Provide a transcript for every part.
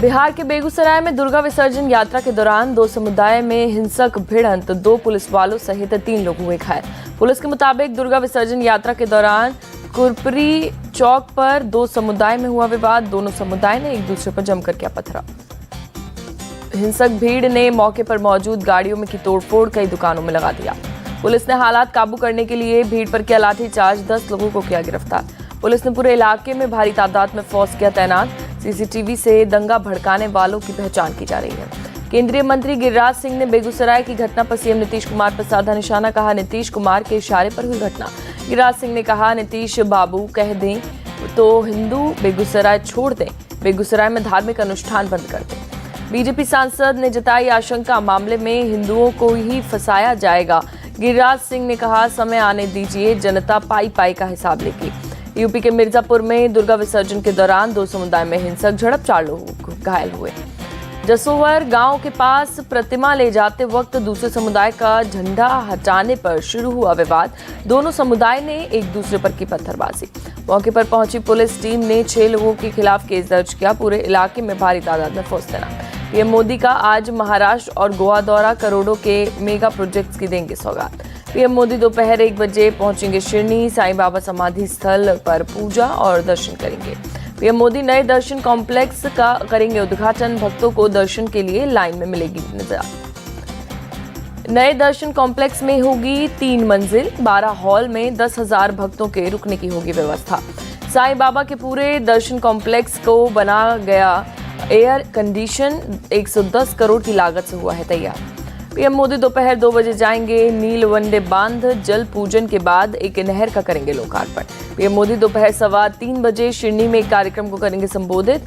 बिहार के बेगूसराय में दुर्गा विसर्जन यात्रा के दौरान दो समुदाय में हिंसक भिड़ंत, 2 पुलिस वालों सहित 3 लोग हुए घायल। पुलिस के मुताबिक दुर्गा विसर्जन यात्रा के दौरान कुरपरी चौक पर 2 समुदाय में हुआ विवाद। दोनों समुदाय ने एक दूसरे पर जमकर किया पथराव। हिंसक भीड़ ने मौके पर मौजूद गाड़ियों में की तोड़फोड़, कई दुकानों में लगा दिया। पुलिस ने हालात काबू करने के लिए भीड़ पर किया लाठीचार्ज, 10 लोगों को किया गिरफ्तार। पुलिस ने पूरे इलाके में भारी तादाद में फोर्स किया तैनात। सीसीटीवी से दंगा भड़काने वालों की पहचान की जा रही है। केंद्रीय मंत्री गिरिराज सिंह ने बेगूसराय की घटना पर सीएम नीतीश कुमार पर साधा निशाना, कहा नीतीश कुमार के इशारे पर हुई घटना। गिरिराज सिंह ने कहा, नीतीश बाबू कह दें तो हिंदू बेगूसराय छोड़ दें, बेगूसराय में धार्मिक अनुष्ठान बंद कर दें। बीजेपी सांसद ने जताई आशंका, मामले में हिंदुओं को ही फंसाया जाएगा। गिरिराज सिंह ने कहा, समय आने दीजिए, जनता पाई पाई का हिसाब लेगी। यूपी के मिर्जापुर में दुर्गा विसर्जन के दौरान 2 समुदाय में हिंसक झड़प, 4 लोग घायल हुए। जसोवर गांव के पास प्रतिमा ले जाते वक्त दूसरे समुदाय का झंडा हटाने पर शुरू हुआ विवाद। दोनों समुदाय ने एक दूसरे पर की पत्थरबाजी। मौके पर पहुंची पुलिस टीम ने 6 लोगों के खिलाफ केस दर्ज किया। पूरे इलाके में भारी तादाद में फोर्स तैनात। पीएम मोदी का आज महाराष्ट्र और गोवा दौरा, करोड़ों के मेगा प्रोजेक्ट्स की देंगे सौगात। पीएम मोदी दोपहर 1 बजे पहुंचेंगे शिरनी, साईं बाबा समाधि स्थल पर पूजा और दर्शन करेंगे। पीएम मोदी नए दर्शन कॉम्प्लेक्स का करेंगे उद्घाटन, भक्तों को दर्शन के लिए लाइन में मिलेगी निजात। नए दर्शन कॉम्प्लेक्स में होगी 3 मंजिल, 12 हॉल में 10,000 भक्तों के रुकने की होगी व्यवस्था। साईं बाबा के पूरे दर्शन कॉम्प्लेक्स को बना गया एयर कंडीशन, 110 करोड़ की लागत से हुआ है तैयार। पीएम मोदी दोपहर 2 बजे जाएंगे नीलवंडे बांध, जल पूजन के बाद एक नहर का करेंगे लोकार्पण। पीएम मोदी दोपहर 3:15 बजे शिरनी में एक कार्यक्रम को करेंगे संबोधित।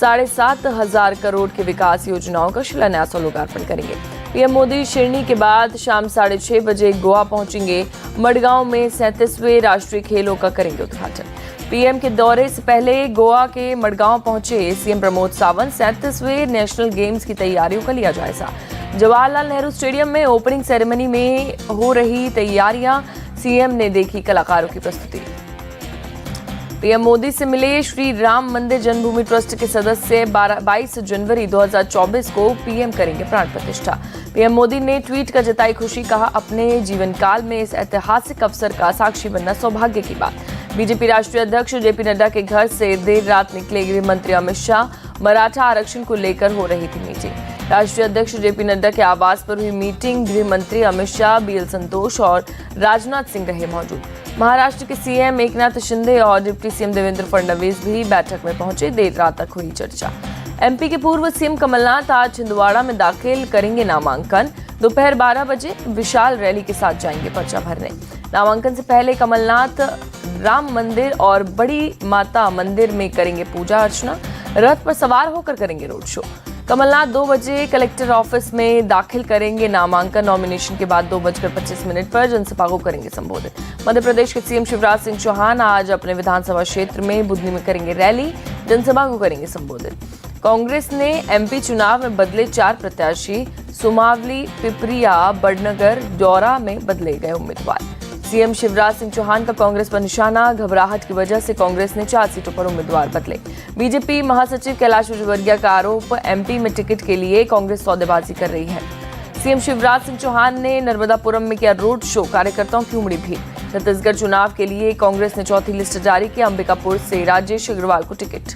7,500 करोड़ की विकास योजनाओं का शिलान्यास और लोकार्पण करेंगे। पीएम मोदी शिरनी के बाद शाम 6:30 बजे गोवा पहुंचेंगे। मडगांव में 37वें राष्ट्रीय खेलों का करेंगे उद्घाटन। पीएम के दौरे से पहले गोवा के मडगांव पहुंचे सीएम प्रमोद सावंत। 37वें नेशनल गेम्स की तैयारियों का लिया जायजा। जवाहरलाल नेहरू स्टेडियम में ओपनिंग सेरेमनी में हो रही तैयारियां, सीएम ने देखी कलाकारों की प्रस्तुति। पीएम मोदी से मिले श्री राम मंदिर जन्मभूमि ट्रस्ट के सदस्य। 22 जनवरी 2024 को पीएम करेंगे प्राण प्रतिष्ठा। पीएम मोदी ने ट्वीट कर जताई खुशी, कहा अपने जीवन काल में इस ऐतिहासिक अवसर का साक्षी बनना सौभाग्य की बात। बीजेपी राष्ट्रीय अध्यक्ष जेपी नड्डा के घर से देर रात निकले गृह मंत्री अमित शाह। मराठा आरक्षण को लेकर हो रही थी मीटिंग। राष्ट्रीय अध्यक्ष जेपी नड्डा के आवास पर हुई मीटिंग, गृह मंत्री अमित शाह, बीएल संतोष और राजनाथ सिंह रहे मौजूद। महाराष्ट्र के सीएम एकनाथ शिंदे और डिप्टी सीएम देवेंद्र फडणवीस भी बैठक में पहुंचे। देर रात तक हुई चर्चा। एमपी के पूर्व सीएम कमलनाथ आज छिंदवाड़ा में दाखिल करेंगे नामांकन। दोपहर 12 बजे विशाल रैली के साथ जाएंगे पर्चा भरने। नामांकन से पहले कमलनाथ राम मंदिर और बड़ी माता मंदिर में करेंगे पूजा अर्चना। रथ पर सवार होकर करेंगे रोड शो। कमलनाथ 2 बजे कलेक्टर ऑफिस में दाखिल करेंगे नामांकन। नॉमिनेशन के बाद 2:25 पर जनसभा को करेंगे संबोधित। मध्य प्रदेश के सीएम शिवराज सिंह चौहान आज अपने विधानसभा क्षेत्र में बुधनी में करेंगे रैली, जनसभा को करेंगे संबोधित। कांग्रेस ने एमपी चुनाव में बदले 4 प्रत्याशी, सुमावली, पिपरिया, बड़नगर, डौरा में बदले गए उम्मीदवार। सीएम शिवराज सिंह चौहान का कांग्रेस पर निशाना, घबराहट की वजह से कांग्रेस ने 4 सीटों पर उम्मीदवार बदले। बीजेपी महासचिव कैलाश विजयवर्गीय का आरोप, एमपी में टिकट के लिए कांग्रेस सौदेबाजी कर रही है। सीएम शिवराज सिंह चौहान ने नर्मदापुरम में किया रोड शो, कार्यकर्ताओं की उमड़ी भीड़। छत्तीसगढ़ चुनाव के लिए कांग्रेस ने 4थी लिस्ट जारी की। अंबिकापुर से राजेश अग्रवाल को टिकट,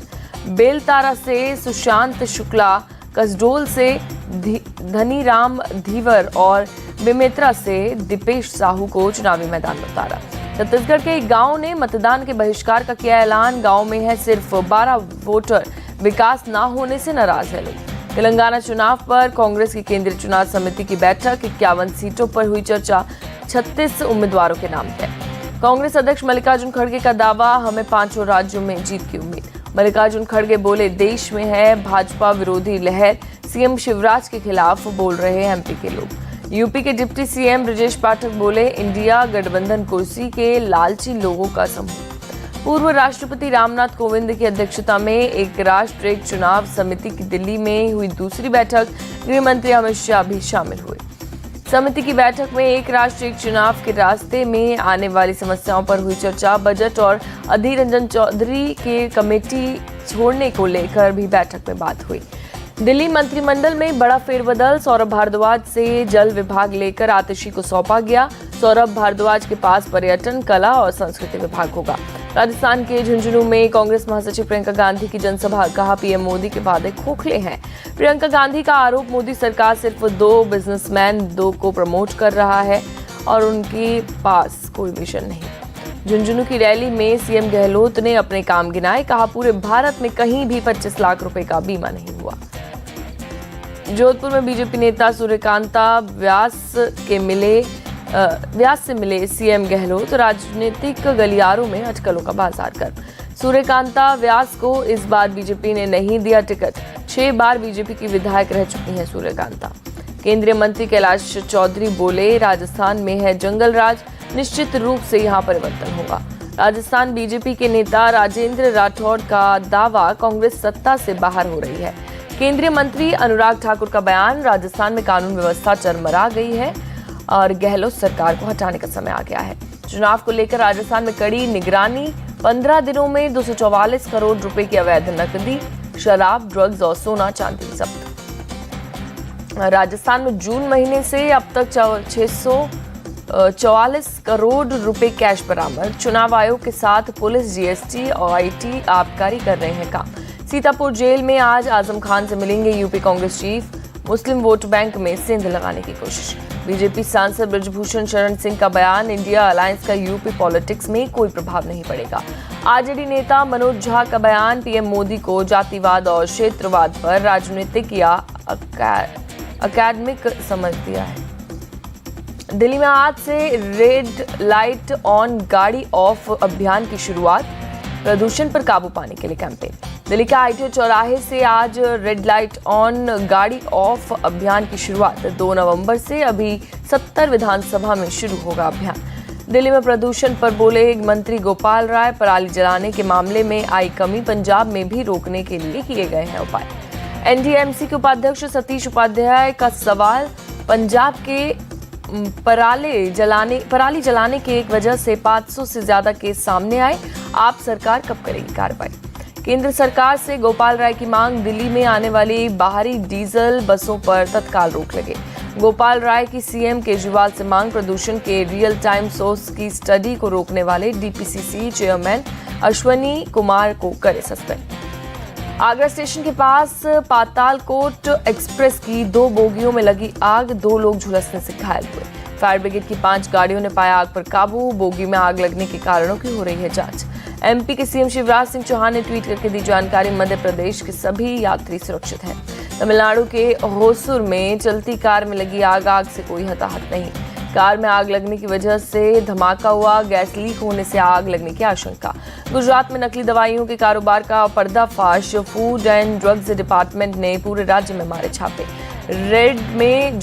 बेलतारा से सुशांत शुक्ला, कसडोल से धनीराम धीवर और बेमेतरा से दीपेश साहू को चुनावी मैदान में उतारा। छत्तीसगढ़ के एक गांव ने मतदान के बहिष्कार का किया ऐलान। गांव में है सिर्फ 12 वोटर, विकास ना होने से नाराज है लोग। तेलंगाना चुनाव पर कांग्रेस की केंद्रीय चुनाव समिति की बैठक, 51 सीटों पर हुई चर्चा, 36 उम्मीदवारों के नाम तय। कांग्रेस अध्यक्ष मल्लिकार्जुन खड़गे का दावा, हमें 5 राज्यों में जीत की उम्मीद। मल्लिकार्जुन खड़गे बोले, देश में है भाजपा विरोधी लहर, सीएम शिवराज के खिलाफ बोल रहे हैं एमपी के लोग। यूपी के डिप्टी सीएम ब्रजेश पाठक बोले, इंडिया गठबंधन कुर्सी के लालची लोगों का समूह। पूर्व राष्ट्रपति रामनाथ कोविंद की अध्यक्षता में एक राष्ट्र एक चुनाव समिति की दिल्ली में हुई दूसरी बैठक, गृह मंत्री अमित शाह भी शामिल हुए। समिति की बैठक में एक राष्ट्र एक चुनाव के रास्ते में आने वाली समस्याओं पर हुई चर्चा। बजट और अधीर रंजन चौधरी के कमेटी छोड़ने को लेकर भी बैठक में बात हुई। दिल्ली मंत्रिमंडल में बड़ा फेरबदल, सौरभ भारद्वाज से जल विभाग लेकर आतिशी को सौंपा गया। सौरभ भारद्वाज के पास पर्यटन, कला और संस्कृति विभाग होगा। राजस्थान के झुंझुनू में कांग्रेस महासचिव प्रियंका गांधी की जनसभा, कहा पीएम मोदी के वादे खोखले हैं। प्रियंका गांधी का आरोप, मोदी सरकार सिर्फ 2 बिजनेसमैन को प्रमोट कर रहा है और उनके पास कोई विजन नहीं। झुंझुनू की रैली में सीएम गहलोत ने अपने काम गिनाए, कहा पूरे भारत में कहीं भी 25 लाख रुपए का बीमा नहीं हुआ। जोधपुर में बीजेपी नेता सूर्यकांता व्यास से मिले सीएम गहलोत, राजनीतिक गलियारों में अटकलों का बाजार कर। सूर्यकांता व्यास को इस बार बीजेपी ने नहीं दिया टिकट। 6 बार बीजेपी की विधायक रह चुकी हैं सूर्यकांता। केंद्रीय मंत्री कैलाश चौधरी बोले, राजस्थान में है जंगल राज, निश्चित रूप से यहां परिवर्तन होगा। राजस्थान बीजेपी के नेता राजेंद्र राठौड़ का दावा, कांग्रेस सत्ता से बाहर हो रही है। केंद्रीय मंत्री अनुराग ठाकुर का बयान, राजस्थान में कानून व्यवस्था चरमरा गई है और गहलोत सरकार को हटाने का समय आ गया है। चुनाव को लेकर राजस्थान में कड़ी निगरानी, 15 दिनों में 244 करोड़ रुपए की अवैध नकदी, शराब, ड्रग्स और सोना चांदी जब्त। राजस्थान में जून महीने से अब तक 644 करोड़ रुपए कैश बरामद। चुनाव आयोग के साथ पुलिस, जीएसटी और आईटी आबकारी कर रहे हैं काम। सीतापुर जेल में आज आजम खान से मिलेंगे यूपी कांग्रेस चीफ, मुस्लिम वोट बैंक में सेंध लगाने की कोशिश। बीजेपी सांसद ब्रजभूषण शरण सिंह का बयान, इंडिया अलायंस का यूपी पॉलिटिक्स में कोई प्रभाव नहीं पड़ेगा। आरजेडी नेता मनोज झा का बयान, पीएम मोदी को जातिवाद और क्षेत्रवाद पर राजनीतिक या अकादमिक समझ दिया है। दिल्ली में आज से रेड लाइट ऑन गाड़ी ऑफ अभियान की शुरुआत, प्रदूषण पर काबू पाने के लिए कैंपेन। दिल्ली के आईटीओ चौराहे से आज रेड लाइट ऑन गाड़ी ऑफ अभियान की शुरुआत। 2 नवंबर से अभी 70 विधानसभा में शुरू होगा अभियान। दिल्ली में प्रदूषण पर बोले मंत्री गोपाल राय, पराली जलाने के मामले में आई कमी, पंजाब में भी रोकने के लिए किए गए हैं उपाय। एनडीएमसी के उपाध्यक्ष सतीश उपाध्याय का सवाल, पंजाब के पराली जलाने की एक वजह से 500 से ज्यादा केस सामने आए, आप सरकार कब करेगी कार्रवाई। केंद्र सरकार से गोपाल राय की मांग, दिल्ली में आने वाली बाहरी डीजल बसों पर तत्काल रोक लगे। गोपाल राय की सीएम केजरीवाल से मांग, प्रदूषण के रियल टाइम सोर्स की स्टडी को रोकने वाले डीपीसीसी चेयरमैन अश्वनी कुमार को करे सस्पेंड। आगरा स्टेशन के पास पातालकोट एक्सप्रेस की 2 बोगियों में लगी आग, 2 लोग झुलसने से घायल हुए। फायर ब्रिगेड की 5 गाड़ियों ने पाया आग पर काबू, बोगी में आग लगने के कारणों की हो रही है जांच। एमपी के सीएम शिवराज सिंह चौहान ने ट्वीट करके दी जानकारी, मध्य प्रदेश के सभी यात्री सुरक्षित हैं। तमिलनाडु के होसुर में चलती कार में लगी आग से कोई हताहत नहीं। कार में आग लगने की वजह से धमाका हुआ, गैस लीक होने से आग लगने की आशंका। गुजरात में नकली दवाइयों के कारोबार का पर्दाफाश, फूड एंड ड्रग्स डिपार्टमेंट ने पूरे राज्य में मारे छापे। रेड में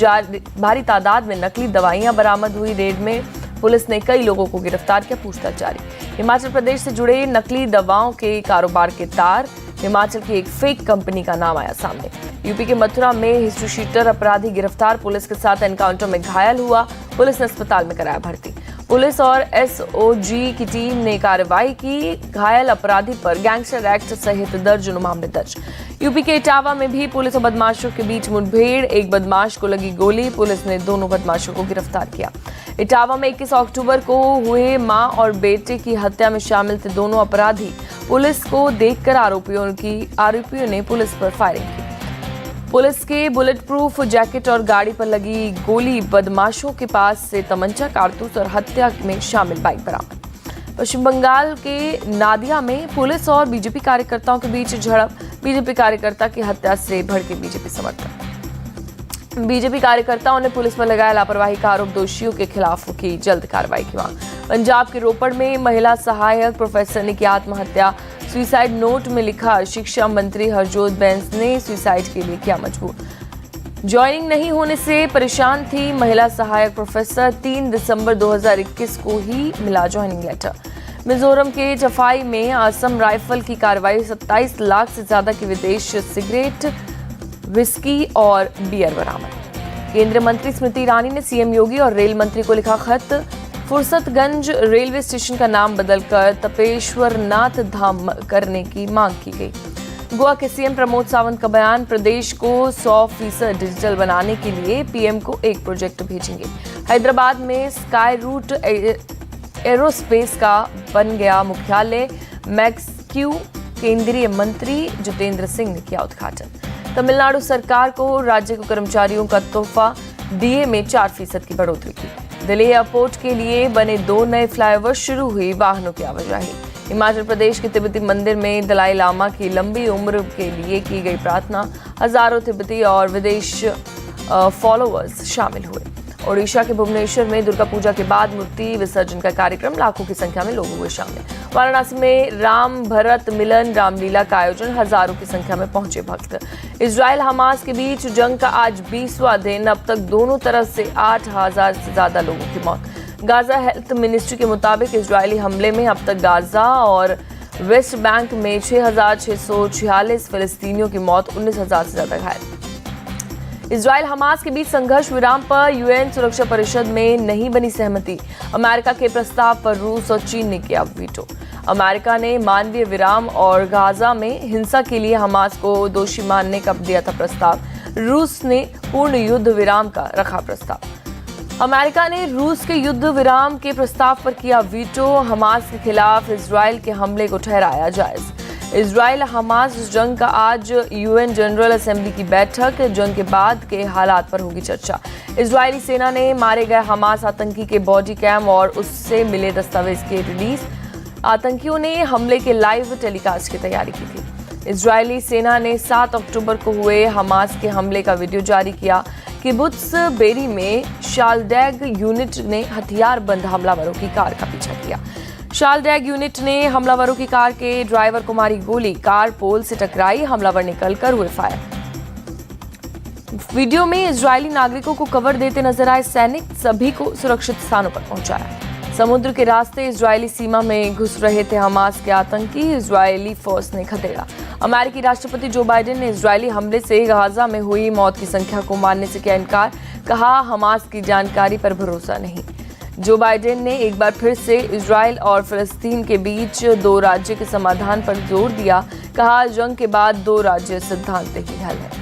भारी तादाद में नकली दवाइयां बरामद हुई। रेड में पुलिस ने कई लोगों को गिरफ्तार किया, पूछताछ जारी। हिमाचल प्रदेश से जुड़े नकली दवाओं के कारोबार के तार, हिमाचल की एक फेक कंपनी का नाम आया सामने। यूपी के मथुरा में हिस्ट्री शीटर अपराधी गिरफ्तार, पुलिस के साथ एनकाउंटर में घायल हुआ, पुलिस ने अस्पताल में कराया भर्ती। पुलिस और एसओजी की टीम ने कार्रवाई की, घायल अपराधी पर गैंगस्टर एक्ट सहित दर्जनों मामले दर्ज। यूपी के इटावा में भी पुलिस और बदमाशों के बीच मुठभेड़, एक बदमाश को लगी गोली, पुलिस ने दोनों बदमाशों को गिरफ्तार किया। इटावा में 21 अक्टूबर को हुए मां और बेटे की हत्या में शामिल थे दोनों अपराधी। पुलिस को देखकर आरोपियों ने पुलिस पर फायरिंग की। पुलिस के बुलेट प्रूफ जैकेट और गाड़ी पर लगी गोली, बदमाशों के पास से तमंचा, कारतूस और हत्या में शामिल बाइक बरामद। पश्चिम बंगाल के नादिया में पुलिस और बीजेपी कार्यकर्ताओं के बीच झड़प, बीजेपी कार्यकर्ता की हत्या से भड़के बीजेपी समर्थक। बीजेपी कार्यकर्ताओं ने पुलिस पर लगाया लापरवाही का आरोप, दोषियों के खिलाफ की जल्द कार्रवाई की मांग। पंजाब के रोपड़ में महिला सहायक प्रोफेसर ने की आत्महत्या, सुसाइड नोट में लिखा, शिक्षा मंत्री हरजोत बैंस ने सुसाइड के लिए किया मजबूर। ज्वाइनिंग नहीं होने से परेशान थी महिला सहायक प्रोफेसर, 3 दिसंबर 2021 को ही मिला ज्वाइनिंग लेटर। मिजोरम के चफाई में असम राइफल की कार्रवाई, 27 लाख से ज्यादा की विदेश सिगरेट, विस्की और बियर बरामद। केंद्रीय मंत्री स्मृति ईरानी ने सीएम योगी और रेल मंत्री को लिखा खत, फुर्सतगंज रेलवे स्टेशन का नाम बदलकर तपेश्वर नाथ धाम करने की मांग की गई। गोवा के सीएम प्रमोद सावंत का बयान, प्रदेश को 100% डिजिटल बनाने के लिए पीएम को एक प्रोजेक्ट भेजेंगे। हैदराबाद में स्काई रूट एरोस्पेस का बन गया मुख्यालय, मैक्सक्यू केंद्रीय मंत्री जितेंद्र सिंह ने किया उद्घाटन। तमिलनाडु सरकार को राज्य के कर्मचारियों का तोहफा, डीए में 4% की बढ़ोतरी की। दिल्ली एयरपोर्ट के लिए बने 2 नए फ्लाईओवर, शुरू हुई वाहनों की आवाजाही। हिमाचल प्रदेश के तिब्बती मंदिर में दलाई लामा की लंबी उम्र के लिए की गई प्रार्थना, हजारों तिब्बती और विदेश फॉलोअर्स शामिल हुए। ओडिशा के भुवनेश्वर में दुर्गा पूजा के बाद मूर्ति विसर्जन का कार्यक्रम, लाखों की संख्या में लोग हुए शामिल। वाराणसी में राम भरत मिलन रामलीला का आयोजन, हजारों की संख्या में पहुंचे भक्त। इजराइल हमास के बीच जंग का आज 20वां दिन, अब तक दोनों तरफ से 8000 से ज्यादा लोगों की मौत। गाजा हेल्थ मिनिस्ट्री के मुताबिक इजरायली हमले में अब तक गाजा और वेस्ट बैंक में 6646 फिलिस्तीनियों की मौत, 19,000 से ज्यादा घायल। इजराइल हमास के बीच संघर्ष विराम पर यूएन सुरक्षा परिषद में नहीं बनी सहमति। अमेरिका के प्रस्ताव पर रूस और चीन ने किया वीटो। अमेरिका ने मानवीय विराम और गाजा में हिंसा के लिए हमास को दोषी मानने का दिया था प्रस्ताव। रूस ने पूर्ण युद्ध विराम का रखा प्रस्ताव। अमेरिका ने रूस के युद्ध विराम के प्रस्ताव पर किया वीटो। हमास के खिलाफ इजराइल के हमले को ठहराया जायज। इजराइल हमास जंग का आज यूएन जनरल असेंबली की बैठक, जंग के बाद के हालात पर होगी चर्चा। इजरायली सेना ने मारे गए हमास आतंकी के बॉडी कैम और उससे मिले दस्तावेज की रिलीज। आतंकियों ने हमले के लाइव टेलीकास्ट की तैयारी की थी। इजरायली सेना ने 7 अक्टूबर को हुए हमास के हमले का वीडियो जारी किया। किबुत्स बेरी में शालडैग यूनिट ने हथियारबंद हमलावरों की कार का पीछा किया। शालडैग यूनिट ने हमलावरों की कार के ड्राइवर को मारी गोली, कार पोल से टकराई, हमलावर निकलकर हुए फायर। वीडियो में इजरायली नागरिकों को कवर देते नजर आए सैनिक, सभी को सुरक्षित स्थानों पर पहुंचाया। समुद्र के रास्ते इजरायली सीमा में घुस रहे थे हमास के आतंकी, इजरायली फोर्स ने खदेड़ा। अमेरिकी राष्ट्रपति जो बाइडेन ने इजरायली हमले से गाजा में हुई मौत की संख्या को मानने से किया इनकार, कहा हमास की जानकारी पर भरोसा नहीं। जो बाइडेन ने एक बार फिर से इजराइल और फिलिस्तीन के बीच 2 राज्य के समाधान पर जोर दिया, कहा जंग के बाद 2 राज्य सिद्धांत ही हल है।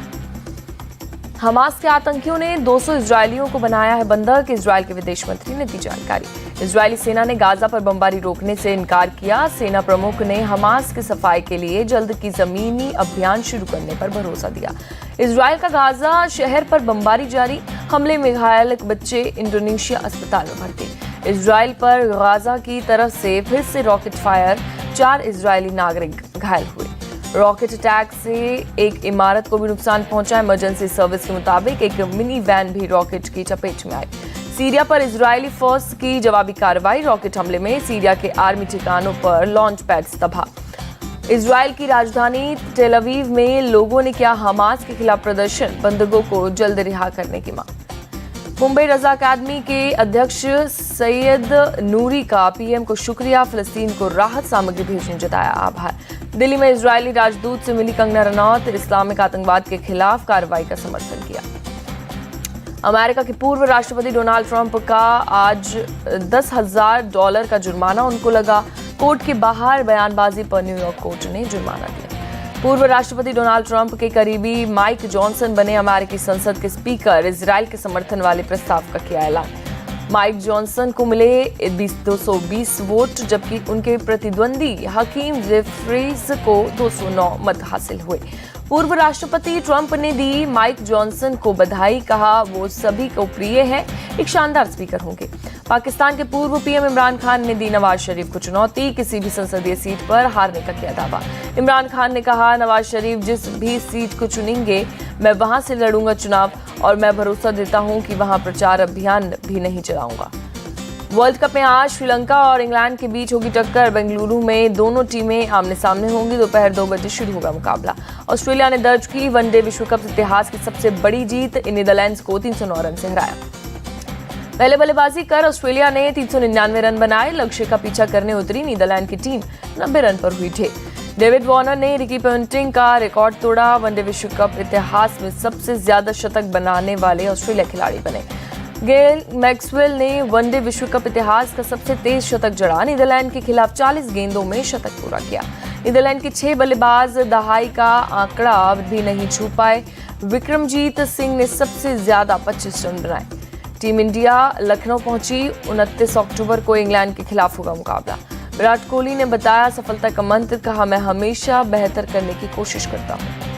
हमास के आतंकियों ने 200 इजरायलियों को बनाया है बंधक, इजराइल के विदेश मंत्री ने दी जानकारी। इजरायली सेना ने गाजा पर बमबारी रोकने से इनकार किया। सेना प्रमुख ने हमास की सफाई के लिए जल्द की जमीनी अभियान शुरू करने पर भरोसा दिया। इजराइल का गाजा शहर पर बमबारी जारी, हमले में घायल बच्चे इंडोनेशिया अस्पताल में भर्ती। इजराइल पर गाजा की तरफ से फिर से रॉकेट फायर, 4 इजरायली नागरिक घायल हुए। रॉकेट अटैक से एक इमारत को भी नुकसान पहुंचा। इमरजेंसी सर्विस के मुताबिक एक मिनी वैन भी रॉकेट की चपेट में आई। सीरिया पर इजरायली फोर्स की जवाबी कार्रवाई, रॉकेट हमले में सीरिया के आर्मी ठिकानों पर लॉन्च पैड्स तबाह। इजराइल की राजधानी टेल अवीव में लोगों ने किया हमास के खिलाफ प्रदर्शन, बंधकों को जल्द रिहा करने की मांग। मुंबई रजा अकादमी के अध्यक्ष सैयद नूरी का पीएम को शुक्रिया, फिलिस्तीन को राहत सामग्री भेजने जताया आभार। दिल्ली में इजरायली राजदूत से मिली कंगना रनौत, इस्लामिक आतंकवाद के खिलाफ कार्रवाई का समर्थन किया। अमेरिका के पूर्व राष्ट्रपति डोनाल्ड ट्रंप का आज $10,000 का जुर्माना उनको लगा। कोर्ट के बाहर बयानबाजी पर न्यूयॉर्क कोर्ट ने जुर्माना दिया। पूर्व राष्ट्रपति डोनाल्ड ट्रंप के करीबी माइक जॉनसन बने अमेरिकी संसद के स्पीकर, इजराइल के समर्थन वाले प्रस्ताव का किया ऐलान। माइक जॉनसन को मिले 220 वोट, जबकि उनके प्रतिद्वंदी हकीम जेफ्रीज को 209 मत हासिल हुए। पूर्व राष्ट्रपति ट्रंप ने दी माइक जॉनसन को बधाई, कहा वो सभी को प्रिय है, एक शानदार स्पीकर होंगे। पाकिस्तान के पूर्व पीएम इमरान खान ने दी नवाज शरीफ को चुनौती, किसी भी संसदीय सीट पर हारने का किया दावा। इमरान खान ने कहा नवाज शरीफ जिस भी सीट को चुनेंगे मैं वहां से लड़ूंगा चुनाव, और मैं भरोसा देता हूं कि वहां प्रचार अभियान भी नहीं चलाऊंगा। वर्ल्ड कप में आज श्रीलंका और इंग्लैंड के बीच होगी टक्कर। बेंगलुरु में दोनों टीमें आमने सामने होंगी। दोपहर 2 बजे शुरू होगा मुकाबला। ऑस्ट्रेलिया ने दर्ज की वनडे विश्व कप इतिहास की सबसे बड़ी जीत, नीदरलैंड्स को 309 रन से हराया। पहले बल्लेबाजी कर ऑस्ट्रेलिया ने 399 रन बनाए। लक्ष्य का पीछा करने उतरी नीदरलैंड की टीम 90 रन पर हुई ढेर। डेविड वार्नर ने रिकी पोंटिंग का रिकॉर्ड तोड़ा। वनडे विश्व कप इतिहास में सबसे ज्यादा शतक बनाने वाले ऑस्ट्रेलिया खिलाड़ी बने। गेल मैक्सवेल ने वनडे विश्व कप इतिहास का सबसे तेज शतक जड़ा। नीदरलैंड के खिलाफ 40 गेंदों में शतक पूरा किया। नीदरलैंड के 6 बल्लेबाज दहाई का आंकड़ा भी नहीं छू पाए। विक्रमजीत सिंह ने सबसे ज्यादा 25 रन बनाए। टीम इंडिया लखनऊ पहुंची। 29 अक्टूबर को इंग्लैंड के खिलाफ होगा मुकाबला। विराट कोहली ने बताया सफलता का मंत्र, कहा मैं हमेशा बेहतर करने की कोशिश करता हूं।